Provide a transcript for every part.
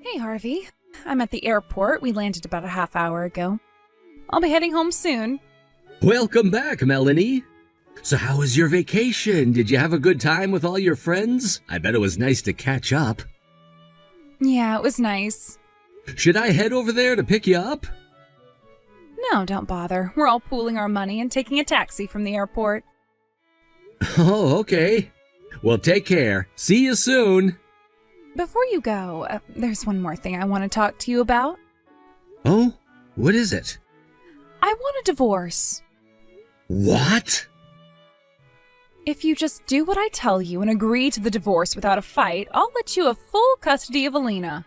Hey, Harvey. I'm at the airport. We landed about a half hour ago. I'll be heading home soon. Welcome back, Melanie. So how was your vacation? Did you have a good time with all your friends? I bet it was nice to catch up. Yeah, it was nice. Should I head over there to pick you up? No, don't bother. We're all pooling our money and taking a taxi from the airport. Oh, okay. Well, take care. See you soon. Before you go, there's one more thing I want to talk to you about. Oh? What is it? I want a divorce. What? If you just do what I tell you and agree to the divorce without a fight, I'll let you have full custody of Alina.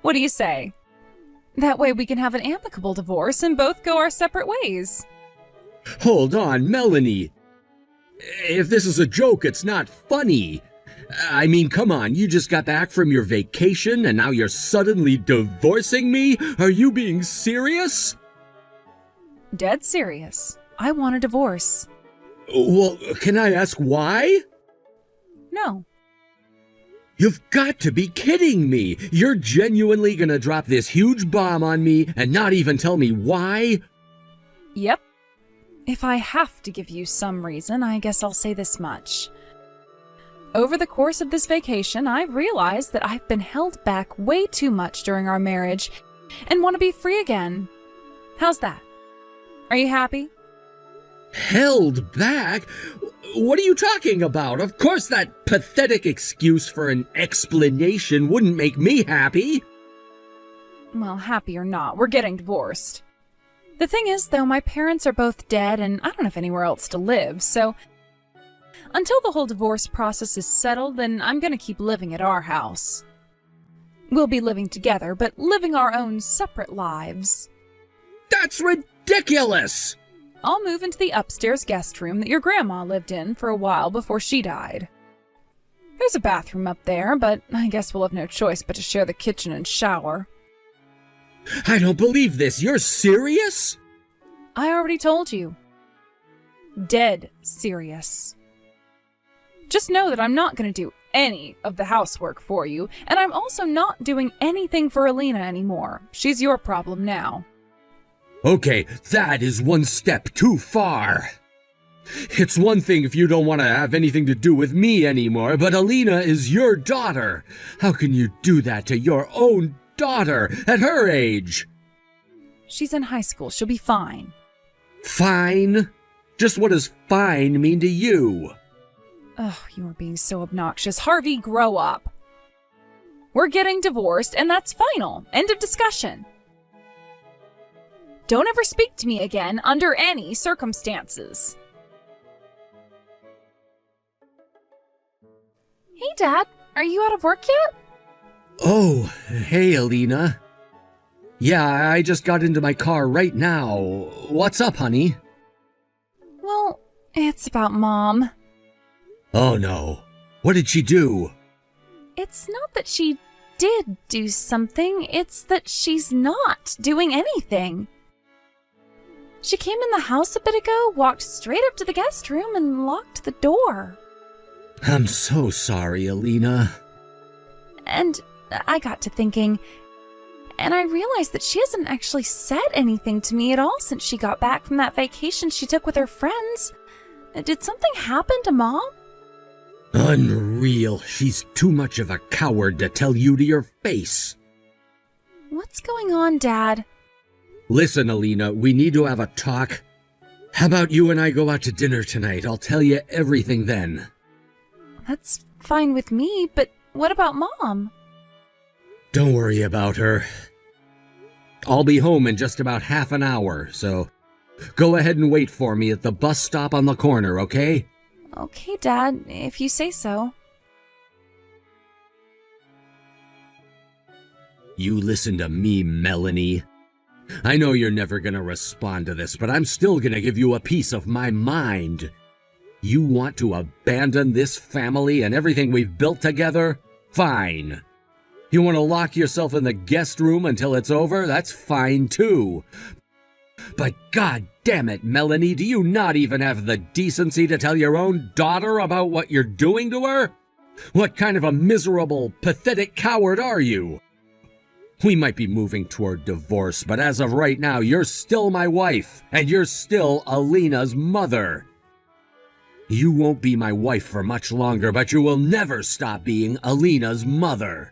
What do you say? That way we can have an amicable divorce and both go our separate ways. Hold on, Melanie. If this is a joke, it's not funny. I mean, come on, you just got back from your vacation and now you're suddenly divorcing me? Are you being serious? Dead serious. I want a divorce. Well, can I ask why? No. You've got to be kidding me! You're genuinely gonna drop this huge bomb on me and not even tell me why? Yep. If I have to give you some reason, I guess I'll say this much. Over the course of this vacation, I've realized that I've been held back way too much during our marriage and want to be free again. How's that? Are you happy? Held back? What are you talking about? Of course that pathetic excuse for an explanation wouldn't make me happy. Well, happy or not, we're getting divorced. The thing is, though, my parents are both dead and I don't have anywhere else to live, so until the whole divorce process is settled, then I'm gonna keep living at our house. We'll be living together, but living our own separate lives. That's ridiculous! I'll move into the upstairs guest room that your grandma lived in for a while before she died. There's a bathroom up there, but I guess we'll have no choice but to share the kitchen and shower. I don't believe this. You're serious? I already told you. Dead serious. Just know that I'm not going to do any of the housework for you, and I'm also not doing anything for Alina anymore. She's your problem now. Okay, that is one step too far. It's one thing if you don't want to have anything to do with me anymore, but Alina is your daughter. How can you do that to your own daughter at her age? She's in high school. She'll be fine. Fine? Just what does fine mean to you? Ugh, you are being so obnoxious. Harvey, grow up. We're getting divorced, and that's final. End of discussion. Don't ever speak to me again under any circumstances. Hey, Dad. Are you out of work yet? Oh, hey, Alina. Yeah, I just got into my car right now. What's up, honey? Well, it's about Mom. Oh, no. What did she do? It's not that she did do something, it's that she's not doing anything. She came in the house a bit ago, walked straight up to the guest room, and locked the door. I'm so sorry, Alina. And I got to thinking, and I realized that she hasn't actually said anything to me at all since she got back from that vacation she took with her friends. Did something happen to Mom? Unreal. She's too much of a coward to tell you to your face. What's going on, Dad? Listen, Alina, we need to have a talk. How about you and I go out to dinner tonight? I'll tell you everything then. That's fine with me, but what about Mom? Don't worry about her. I'll be home in just about half an hour, so go ahead and wait for me at the bus stop on the corner, okay? Okay, Dad, if you say so. You listen to me, Melanie. I know you're never gonna respond to this, but I'm still gonna give you a piece of my mind. You want to abandon this family and everything we've built together? Fine. You want to lock yourself in the guest room until it's over? That's fine too. But god damn it, Melanie, do you not even have the decency to tell your own daughter about what you're doing to her? What kind of a miserable, pathetic coward are you? We might be moving toward divorce, but as of right now, you're still my wife, and you're still Alina's mother. You won't be my wife for much longer, but you will never stop being Alina's mother.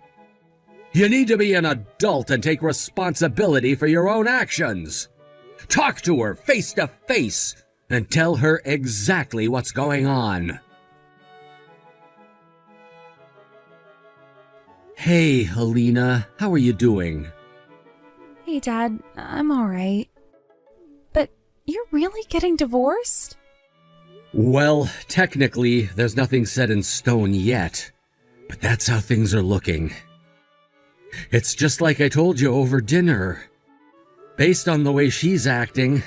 You need to be an adult and take responsibility for your own actions. Talk to her face to face and tell her exactly what's going on. Hey, Alina, how are you doing? Hey, Dad, I'm alright. But you're really getting divorced? Well, technically, there's nothing set in stone yet, but that's how things are looking. It's just like I told you over dinner. Based on the way she's acting,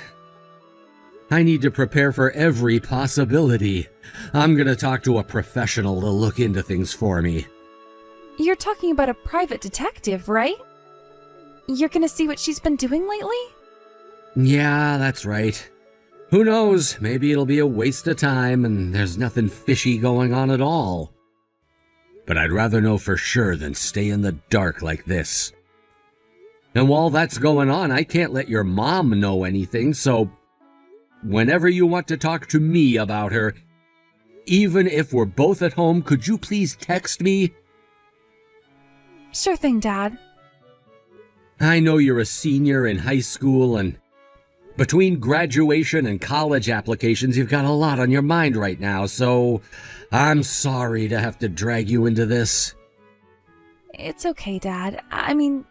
I need to prepare for every possibility. I'm gonna talk to a professional to look into things for me. You're talking about a private detective, right? You're gonna see what she's been doing lately? Yeah, that's right. Who knows, maybe it'll be a waste of time and there's nothing fishy going on at all. But I'd rather know for sure than stay in the dark like this. And while that's going on, I can't let your mom know anything, so whenever you want to talk to me about her, even if we're both at home, could you please text me? Sure thing, Dad. I know you're a senior in high school, and between graduation and college applications, you've got a lot on your mind right now, so I'm sorry to have to drag you into this. It's okay, Dad. I mean,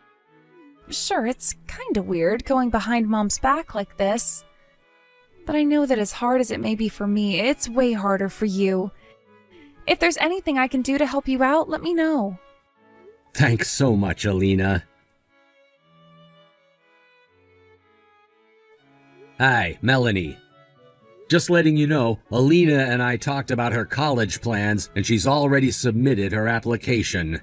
sure, it's kinda weird going behind Mom's back like this. But I know that as hard as it may be for me, it's way harder for you. If there's anything I can do to help you out, let me know. Thanks so much, Alina. Hi, Melanie. Just letting you know, Alina and I talked about her college plans, and she's already submitted her application.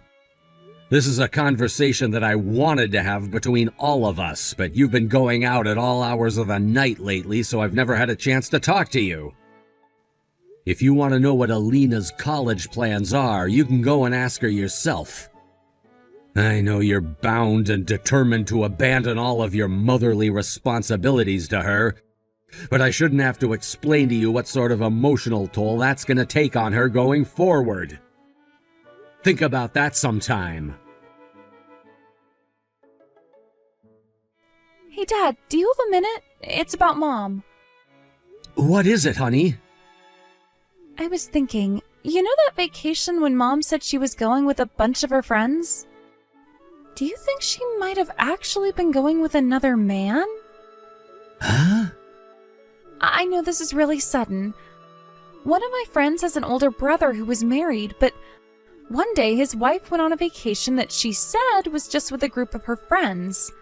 This is a conversation that I wanted to have between all of us, but you've been going out at all hours of the night lately, so I've never had a chance to talk to you. If you want to know what Alina's college plans are, you can go and ask her yourself. I know you're bound and determined to abandon all of your motherly responsibilities to her, but I shouldn't have to explain to you what sort of emotional toll that's going to take on her going forward. Think about that sometime. Hey, Dad, do you have a minute? It's about Mom. What is it, honey? I was thinking, you know that vacation when Mom said she was going with a bunch of her friends? Do you think she might have actually been going with another man? Huh? I know this is really sudden. One of my friends has an older brother who was married, but one day his wife went on a vacation that she said was just with a group of her friends.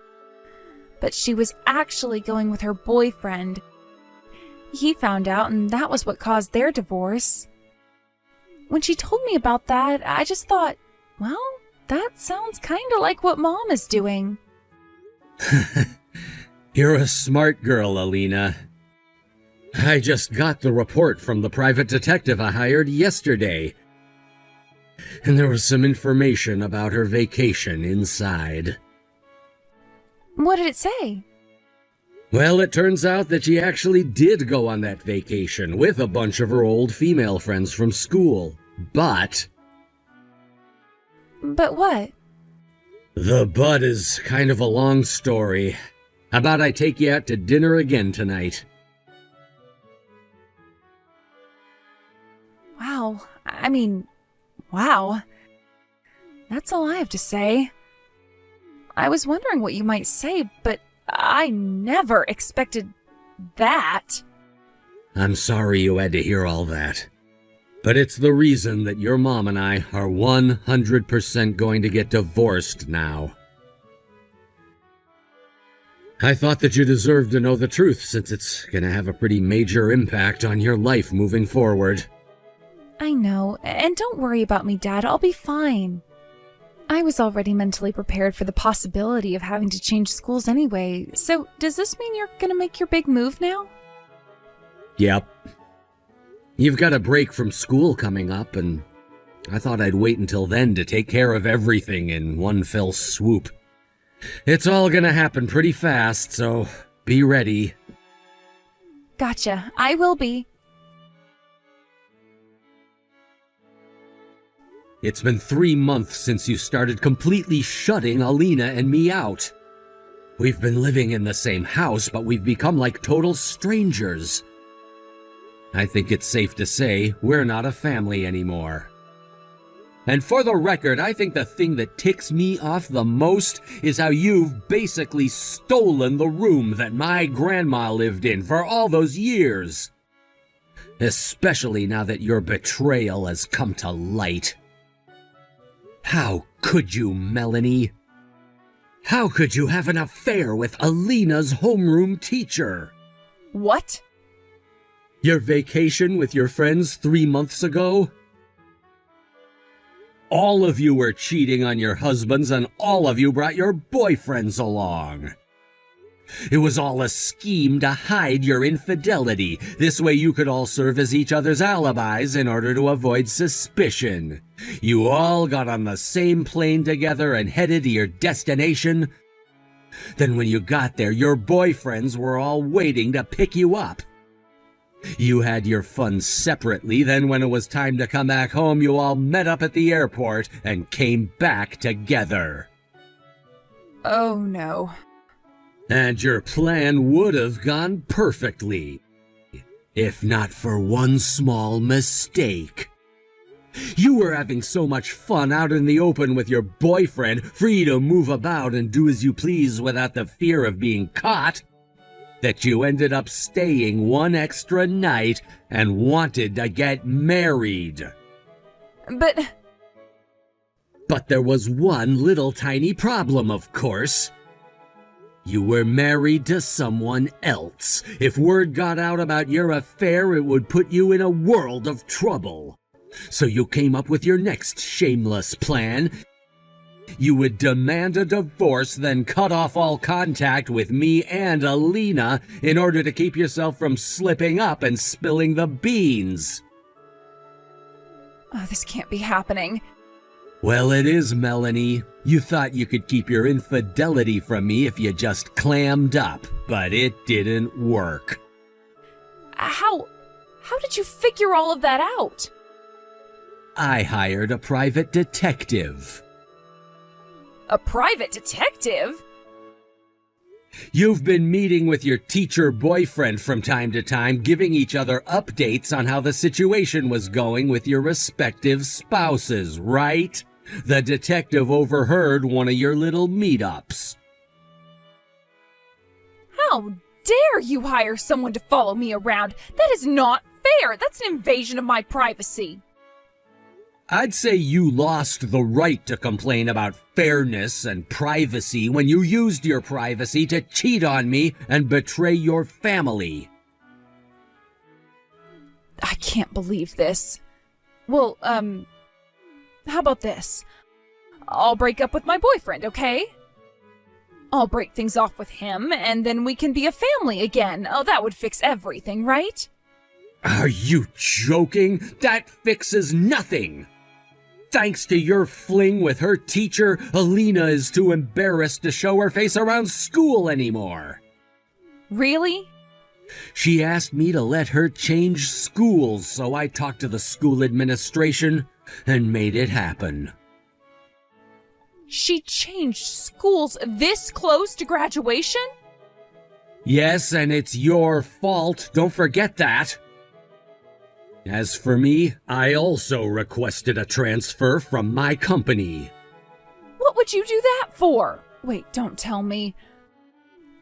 But she was actually going with her boyfriend. He found out, and that was what caused their divorce. When she told me about that, I just thought, well, that sounds kind of like what Mom is doing. You're a smart girl, Alina. I just got the report from the private detective I hired yesterday. And there was some information about her vacation inside. What did it say? Well, it turns out that she actually did go on that vacation with a bunch of her old female friends from school. But what? the but is kind of a long story. How about I take you out to dinner again tonight? Wow. Wow. That's all I have to say. I was wondering what you might say, but I never expected that. I'm sorry you had to hear all that. But it's the reason that your mom and I are 100% going to get divorced now. I thought that you deserved to know the truth since it's going to have a pretty major impact on your life moving forward. I know, and don't worry about me, Dad. I'll be fine. I was already mentally prepared for the possibility of having to change schools anyway, so does this mean you're gonna make your big move now? Yep. You've got a break from school coming up, and I thought I'd wait until then to take care of everything in one fell swoop. It's all gonna happen pretty fast, so be ready. Gotcha. I will be. It's been 3 months since you started completely shutting Alina and me out. We've been living in the same house, but we've become like total strangers. I think it's safe to say we're not a family anymore. And for the record, I think the thing that ticks me off the most is how you've basically stolen the room that my grandma lived in for all those years. Especially now that your betrayal has come to light. How could you, Melanie? How could you have an affair with Alina's homeroom teacher? What? Your vacation with your friends 3 months ago? All of you were cheating on your husbands and all of you brought your boyfriends along. It was all a scheme to hide your infidelity. This way you could all serve as each other's alibis in order to avoid suspicion. You all got on the same plane together and headed to your destination. Then when you got there, your boyfriends were all waiting to pick you up. You had your fun separately, then when it was time to come back home, you all met up at the airport and came back together. Oh no. And your plan would have gone perfectly, if not for one small mistake. You were having so much fun out in the open with your boyfriend, free to move about and do as you please without the fear of being caught, that you ended up staying one extra night and wanted to get married. But there was one little tiny problem, of course. You were married to someone else. If word got out about your affair, it would put you in a world of trouble. So you came up with your next shameless plan. You would demand a divorce, then cut off all contact with me and Alina in order to keep yourself from slipping up and spilling the beans. Oh, this can't be happening. Well, it is, Melanie. You thought you could keep your infidelity from me if you just clammed up, but it didn't work. How did you figure all of that out? I hired a private detective. A private detective? You've been meeting with your teacher boyfriend from time to time, giving each other updates on how the situation was going with your respective spouses, right? The detective overheard one of your little meetups. How dare you hire someone to follow me around? That is not fair. That's an invasion of my privacy. I'd say you lost the right to complain about fairness and privacy when you used your privacy to cheat on me and betray your family. I can't believe this. Well, how about this? I'll break up with my boyfriend, okay? I'll break things off with him, and then we can be a family again. Oh, that would fix everything, right? Are you joking? That fixes nothing! Thanks to your fling with her teacher, Alina is too embarrassed to show her face around school anymore. Really? She asked me to let her change schools, so I talked to the school administration and made it happen. She changed schools this close to graduation? Yes, and it's your fault. Don't forget that. As for me, I also requested a transfer from my company. What would you do that for? Wait, don't tell me.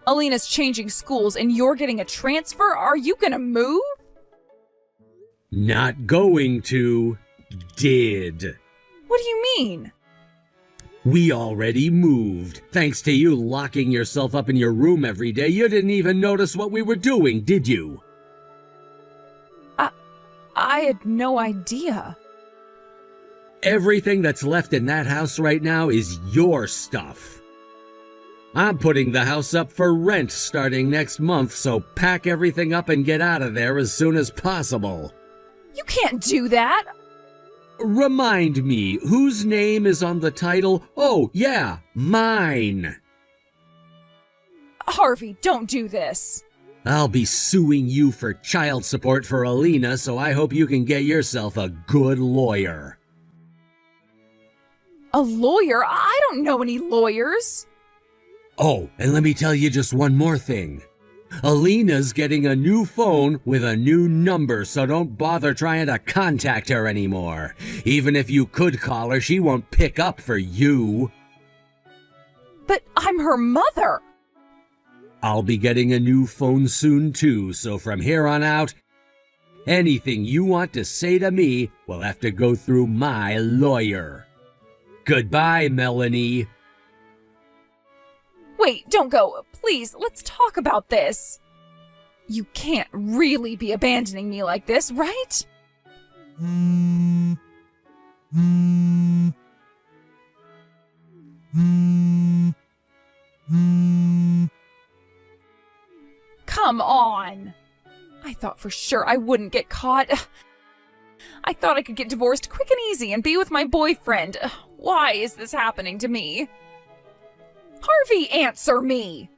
Alina's changing schools and you're getting a transfer? Are you gonna move? Not going to. Did. What do you mean? We already moved. Thanks to you locking yourself up in your room every day, you didn't even notice what we were doing, did you? I had no idea. Everything that's left in that house right now is your stuff. I'm putting the house up for rent starting next month, so pack everything up and get out of there as soon as possible. You can't do that. Remind me, whose name is on the title? Oh, yeah, mine. Harvey, don't do this. I'll be suing you for child support for Alina, so I hope you can get yourself a good lawyer. A lawyer? I don't know any lawyers. Oh, and let me tell you just one more thing. Alina's getting a new phone with a new number, so don't bother trying to contact her anymore. Even if you could call her, she won't pick up for you. But I'm her mother. I'll be getting a new phone soon too, so from here on out, anything you want to say to me will have to go through my lawyer. Goodbye, Melanie. Wait, don't go. Please, let's talk about this. You can't really be abandoning me like this, right? Come on. I thought for sure I wouldn't get caught. I thought I could get divorced quick and easy and be with my boyfriend. Why is this happening to me? Harvey, answer me!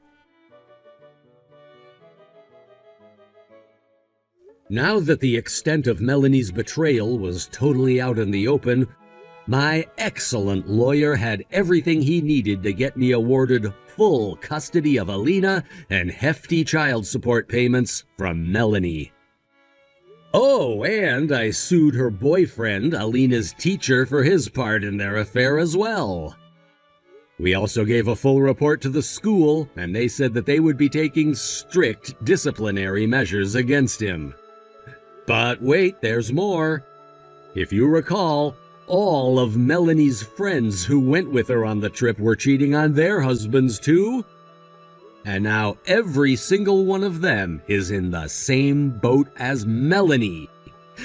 Now that the extent of Melanie's betrayal was totally out in the open, my excellent lawyer had everything he needed to get me awarded full custody of Alina and hefty child support payments from Melanie. Oh, and I sued her boyfriend, Alina's teacher, for his part in their affair as well. We also gave a full report to the school, and they said that they would be taking strict disciplinary measures against him. But wait, there's more. If you recall, all of Melanie's friends who went with her on the trip were cheating on their husbands too. And now every single one of them is in the same boat as Melanie.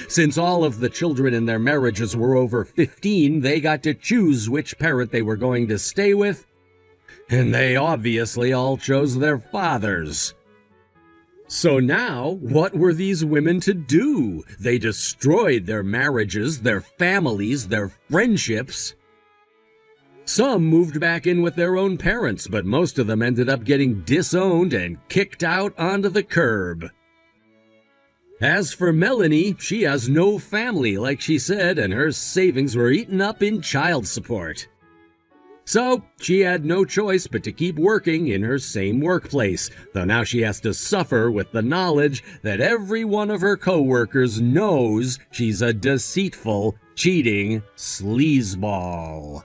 Since all of the children in their marriages were over 15, they got to choose which parent they were going to stay with, and they obviously all chose their fathers. So now, what were these women to do? They destroyed their marriages, their families, their friendships. Some moved back in with their own parents, but most of them ended up getting disowned and kicked out onto the curb. As for Melanie, she has no family, like she said, and her savings were eaten up in child support. So, she had no choice but to keep working in her same workplace, though now she has to suffer with the knowledge that every one of her co-workers knows she's a deceitful, cheating sleazeball.